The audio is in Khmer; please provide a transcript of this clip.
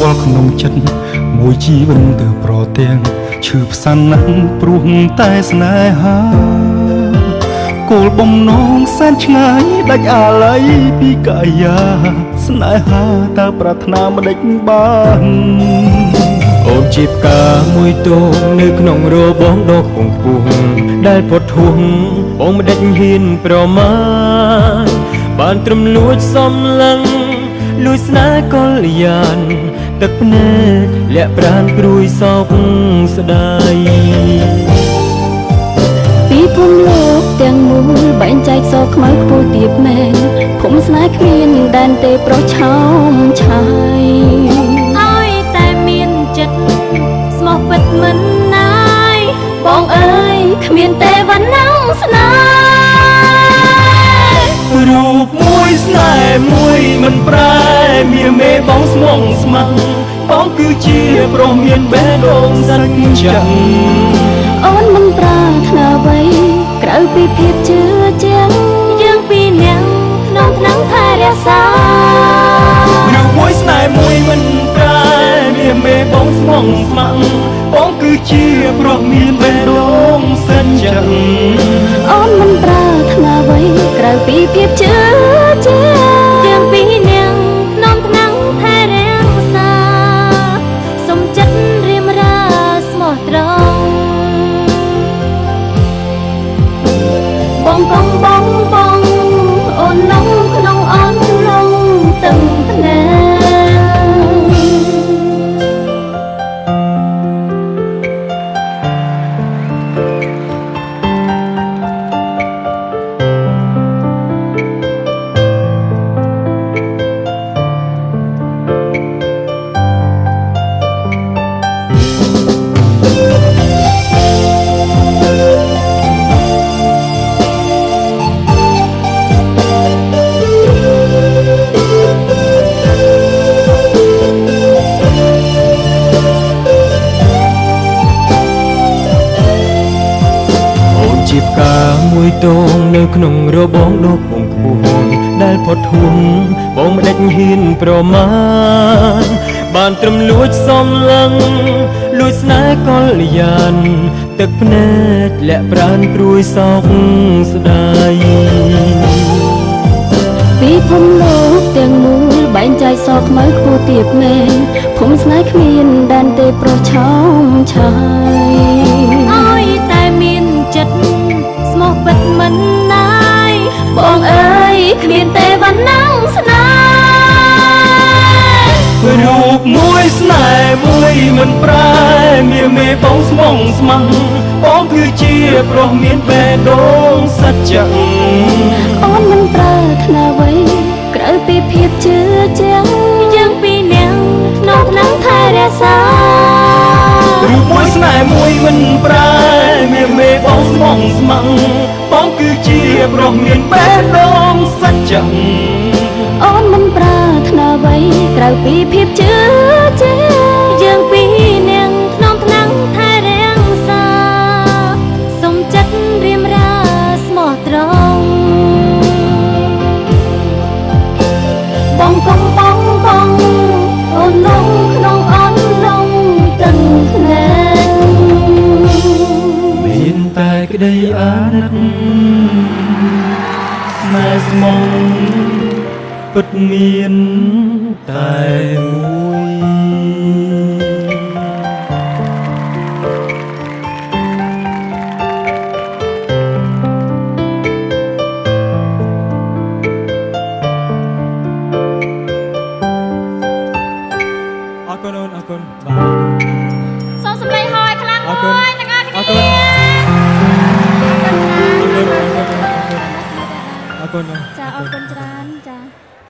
វល់ក្នុងចិត្តមួយជីវិតទៅប្រទាំងឈឺផ្សាណាស់ព្រោះតែស្នេហាគោលបំណងសែនឆ្ងាយដាច់អាល័យពីកាយាស្នេហាតើប្រាថ្នាមិនដេចបានអូនជាផ្កាមួយទងនៅក្នុងរបងដ៏ខ្ពង់ខ្ពស់ដែលផុតធួងបងមិនដេចហ៊ានប្រមាថបានត្រឹមលួចសំឡឹងលួចស្នេហ៍កលយានទឹកភ្នែកលាក់ប្រានព្រួយសោកស្ដាយពីភូមិលោកទាំងមូលបែងចែកសខ្មៅខ្ពស់ទៀបមែនភូមិស្នេហ៍គ្មានដែនទេប្រុសឆោមឆាយឲ្យតែមានចិត្តស្មោះពិតមិនណាយបងអើយគ្មានទេវណ្ណងស្នេហ៍រូបមួយស្នេហ៍មួយមិនប្រែមានមេបងស្មងស្ម័គ្របងគឺជាប្រុសមានបេះដូងសច្ចាអូនមិនប្រាថ្នាអ្វីក្រៅពីភាពជឿជាក់យើងពីរនាក់ក្នុងថ្នាំងថែរក្សារូបមួយស្នេហ៍មួយមិនប្រែមានមេបងស្មងស្ម័គ្របងគឺជាប្រុសមានបេះដូងសច្ចាអូនមិនប្រាថ្នាអ្វីក្រៅពីភាពជឿជាក់យើងពីរនាក់ក្នុងថ្នាំងថែរក្សាសុំចិត្តរៀមរាស្មោះត្រង់បងអូនឡងក្នុងអនឡងទឹកភ្នែកជាផ្កាមួយទងនៅក្នុងរបងដ៏ខ្ពង់ខ្ពស់ដែលផុតធួងបងមិនដេចហ៊ានប្រមាថបានត្រឹមលួចសំឡឹងលួចស្នេហ៍កលយានទឹកភ្នែកលាក់ប្រានព្រួយសោកស្ដាយពីភូមិលោកទាំងមូលបែងចែកសខ្មៅខ្ពស់ទៀបមែនភូមិស្នេហ៍គ្មានដែនទេប្រុសឆោមឆាយឲ្យតែមានចិត្តស្មោះពិតមិនណាយបងអើយគ្មានទេវណ្ណងស្នេហ៍រូបមួយស្នេហ៍មួយមិនប្រែមានមេបងស្មងស្ម័គ្របងគឺជាប្រុសមានបេះដូងសច្ចាអូនមិនប្រាថ្នាអ្វីក្រៅពីភាពជឿជាក់យើងពីរនាក់ក្នុងថ្នាំងថែរក្សារូបមួយស្នេហ៍មួយមិនប្រែមានមេបងស្មងស្ម័គ្របងគឺជាប្រុសមានបេះដូងសច្ចាអូនមិនប្រាថ្នាអ្វីក្រៅពីភាពជឿជាក់យើងពីរនាក់ក្នុងថ្នាំងថែរក្សាសុំចិត្តរៀមរាស្មោះត្រង់បងអូនឡងក្នុងអនឡងទឹកភ្នែកមានតែក្តីអាណិតស្នេហ៍ស្មងពិតមានតែមួយអរគុណបាទសូមសម្លេងហោយខ្លាំងមួយទាំងអស់គ្នាអរគុណចាអរគុណច្រើនចា